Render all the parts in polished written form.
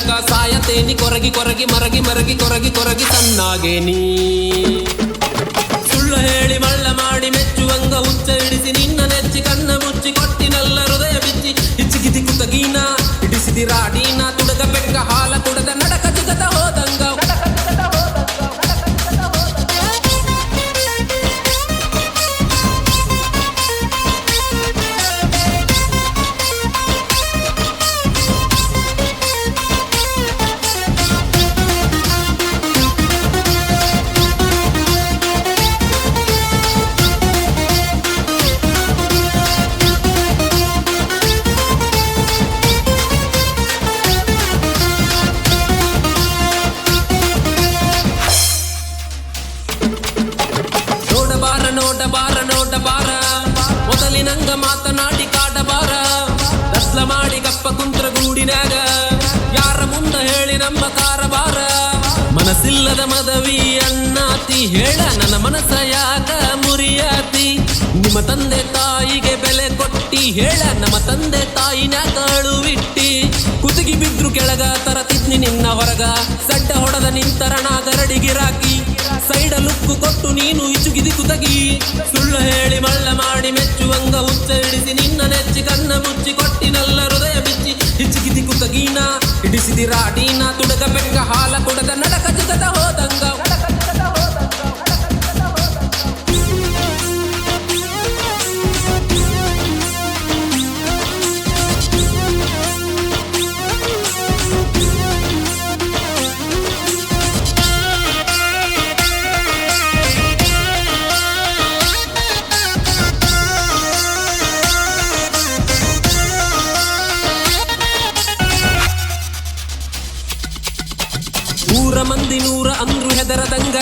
ನಂಬಿದಕ ಸಾಯತೇನಿ ಕೊರಗಿ ಕೊರಗಿ ಮರಗಿ ಮರಗಿ ಕೊರಗಿ ಕೊರಗಿ ಸಣ್ಣಾಗೇನಿ. ಸುಳ್ಳು ಹೇಳಿ ಮಳ್ಳ ಮಾಡಿ ಮೆಚ್ಚುವಂಗ ಹುಚ್ಚ ಹಿಡಿಸಿ ನಿನ್ನ ನೆಚ್ಚಿ ಕಣ್ಣ ಮುಚ್ಚಿ ಕೊಟ್ಟಿನಲ್ಲ ಹೃದಯ ಬಿಚ್ಚಿ ಹಿಚ್ಚಿಗಿದಿ ಕುತಗೀನ ಹಿಡಿಸಿದಿ ರಾಡೀನ ತುಡಗ ಬೆಕ್ಕ ಹಾಲ ಕುಡದ ನಡಕ ಜಗದ ಹೋದಂಗ. ನೋಟ ಬಾರ ಮೊದಲಿನಂಗ ಮಾತನಾಡಿ ಕಾಡಬಾರ ದಸ್ಲ ಮಾಡಿ ಗಪ್ಪ ಕುಂತ್ರ ಗೂಡಿನಾಗ ಯಾರ ಮುಂದ ಹೇಳಿ ನಮ್ಮ ಕಾರಬಾರ. ಮನಸ್ಸಿಲ್ಲದ ಮದವಿ ಅಣ್ಣಾತಿ ಹೇಳ ನನ್ನ ಮನಸ್ಸ ಯಾಕ ಮುರಿಯಾತಿ. ನಿಮ್ಮ ತಂದೆ ತಾಯಿಗೆ ಬೆಲೆ ಕೊಟ್ಟಿ ಹೇಳ ನಮ್ಮ ತಂದೆ ತಾಯಿನ್ಯಾಕ ಅಳುವಿಟ್ಟಿ. ಕುದುಗಿ ಬಿದ್ರು ಕೆಳಗ ತರತಿದ್ನಿ ನಿನ್ನ ಹೊರಗ ಸಡ್ಡ ಹೊಡೆದ ನಿಂತರಣ ಗರಡಿಗಿರಾಕಿ ಸೈಡ ಲುಕ್ಕು ಕೊಟ್ಟು ನೀನು ಇಚುಗಿದಿ ಕುತಗಿ. ಸುಳ್ಳು ಹೇಳಿ ಮಳ್ಳ ಮಾಡಿ ಮೆಚ್ಚುವಂಗ ಹುಚ್ಚ ಹಿಡಿಸಿ ನಿನ್ನ ನೆಚ್ಚಿ ಕಣ್ಣ ಮುಚ್ಚಿ ಕೊಟ್ಟಿನಲ್ಲ ಹೃದಯ ಬಿಚ್ಚಿ ಹಿಚ್ಚಿಗಿದಿ ಕುತಗೀನ ಹಿಡಿಸಿದಿ ರಾಡೀನ ತುಡಗ ಬೆಕ್ಕ ಹಾಲ ಕುಡದ ನಡಕ ಜಗದ ಹೋದಂಗ. ಊರ ಮಂದಿ ನೂರ ಅಂದ್ರು ಹೆದರದಂಗ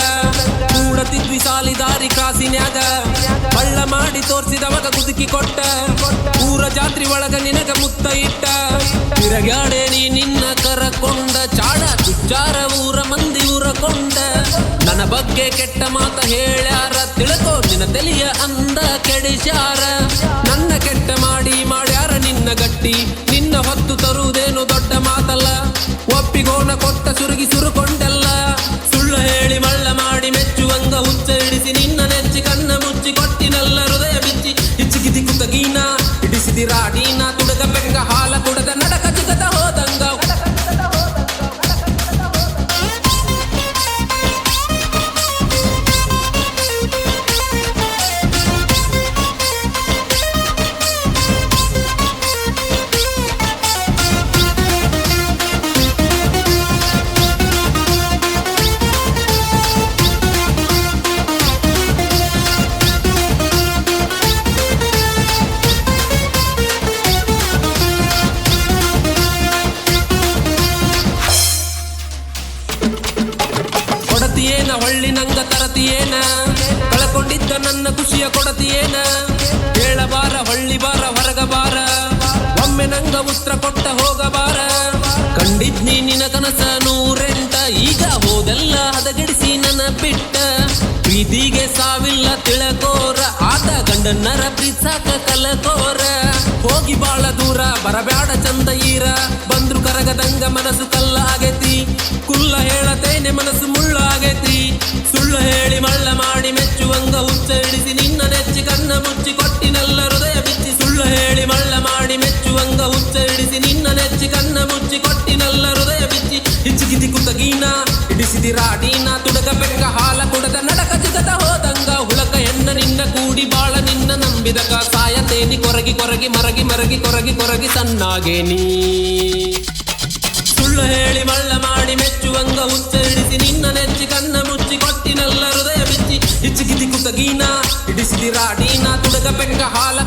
ಕೂಡತಿದ್ವಿ ಸಾಲಿದಾರಿ ಕ್ರಾಸಿನ್ಯಾಗ ಬಳ್ಳ ಮಾಡಿ ತೋರ್ಸಿದವಾಗ ಕುದುಕಿ ಕೊಟ್ಟ ಊರ ಜಾತ್ರಿ ಒಳಗ ನಿನಗ ಮುತ್ತ ಇಟ್ಟ. ತಿರಗಾಡೆ ನೀ ನಿನ್ನ ಕರಕೊಂಡ ಚಾಡ ತುಚ್ಚಾರ ಊರ ಮಂದಿ ಊರಕೊಂಡ. ನನ್ನ ಬಗ್ಗೆ ಕೆಟ್ಟ ಮಾತ ಹೇಳ್ಯಾರ ತಿಳ್ಕೋ ನಿನ್ನ ತಲೆಯ ಅಂದ ಕೆಡಿಸ್ಯಾರ. ನನ್ನ ಕೆಟ್ಟ ಮಾಡಿ ಮಾಡ್ಯಾರ ನಿನ್ನ ಗಟ್ಟಿ ನಿನ್ನ ಹೊತ್ತು ತರುವುದೇನು ದೊಡ್ಡ ಮಾತಲ್ಲ. ಒಪ್ಪಿಗೋನ ಕೊಟ್ಟ ಸುರುಗಿ ಸುರುಕೊಂಡಲ್ಲ. ಸುಳ್ಳು ಹೇಳಿ ಮಳ್ಳ ಮಾಡಿ ಮೆಚ್ಚುವಂಗ ಹುಚ್ಚ ಹಿಡಿಸಿ ನಿನ್ನ ನೆಚ್ಚಿ ಕಣ್ಣ ಮುಚ್ಚಿ ಕೊಟ್ಟಿನಲ್ಲ ಹೃದಯ ಬಿಚ್ಚಿ ಹಿಚ್ಚಿಗಿದಿ ಕುತಗೀನ ಹಿಡಿಸಿದಿ ರಾಡೀನ ತುಡಗ ಬೆಕ್ಕ ಹಾಲ ಕುಡದ ನಡಕ ಜಗದ ಹೋದಂಗ. ಕೊಡತಿಯೇನ ಹೊಳ್ಳಿ ನಂಗ ತರತಿಯೇನ ಕಳಕೊಂಡಿದ್ದ ನನ್ನ ಖುಷಿಯ ಕೊಡತಿಯೇನ. ಹೇಳಬಾರ ಹೊಳ್ಳಿ ಬಾರ ಹೊರಗಬಾರ ಒಮ್ಮೆ ನಂಗ ಉತ್ತರ ಕೊಟ್ಟ ಹೋಗಬಾರ. ಕಂಡಿದ್ನಿ ನಿನ ಕನಸ ನೂರೆಂಟ ಈಗ ಹೋದೆಲ್ಲ ಹದಗೆಡಿಸಿ ನನ್ನ ಬಿಟ್ಟ. ಪ್ರೀತಿಗೆ ಸಾವಿಲ್ಲ ತಿಳಕೋರ ಆತ ಗಂಡನ್ನರ ಪ್ರೀತ್ಸಾಕ ಕಲಕೋರ. ಹೋಗಿ ಬಾಳ ದೂರ ಬರಬ್ಯಾಡ ಚಂದ ಈರ ಬಂದ್ರು ಕರಗದಂಗ ಮನಸ್ಸು ಕಲ್ಲ ಆಗೈತಿ. ಕುಲ್ಲ ಹೇಳತೇನೆ ಮನಸ್ಸು ಮುಳ್ಳ ಆಗೈತಿ. ಸುಳ್ಳು ಹೇಳಿ ಮಳ್ಳ ಮಾಡಿ ಮೆಚ್ಚುವಂಗ ಹುಚ್ಚ ಹಿಡಿಸಿ ನಿನ್ನ ನೆಚ್ಚಿ ಕಣ್ಣ ಮುಚ್ಚಿ ಕೊಟ್ಟಿನಲ್ಲ ಹೃದಯ ಬಿಚ್ಚಿ. ಸುಳ್ಳು ಹೇಳಿ ಮಳ್ಳ ಮಾಡಿ ಮೆಚ್ಚುವಂಗ ಹುಚ್ಚ ಹಿಡಿಸಿ ನಿನ್ನ ನೆಚ್ಚಿ ಕಣ್ಣ ಮುಚ್ಚಿ ಕೊಟ್ಟಿನಲ್ಲ ಹೃದಯ ಬಿಚ್ಚಿ ಹಿಚ್ಚಿಗಿದಿ ಕುತಗೀನ ಹಿಡಿಸಿದಿ ರಾಡೀನ ತುಡಗ ಬೆಕ್ಕ ಹಾಲ ಕುಡದ ನಡಕ ಜಗದ ಹೋದಂಗ. ಹುಳಕ ಹೆಣ್ಣ ನಿನ್ನ ಕೂಡಿ ಬಾಳ ನಿನ್ನ ನಂಬಿದಕ ಸಾಯತೇನಿ ಕೊರಗಿ ಕೊರಗಿ ಮರಗಿ ಮರಗಿ ಕೊರಗಿ ಕೊರಗಿ ಸಣ್ಣಾಗೇನಿ. ಸುಳ್ಳು ಹೇಳಿ ಮಳ್ಳ ಮಾಡಿ ಮೆಚ್ಚುವಂಗ ಹುಚ್ಚ ಹಿಡಿಸಿ ನಿನ್ನ ನೆಚ್ಚಿ ಕಣ್ಣ ಮುಚ್ಚಿ ಕೊಟ್ಟಿನಲ್ಲ ಹೃದಯ ಬಿಚ್ಚಿ ಹಿಚ್ಚಿಗಿದಿ ಕುತಗೀನ ಹಿಡಿಸಿದಿ ರಾಡೀನ ತುಡಗ ಬೆಕ್ಕ ಹಾಲ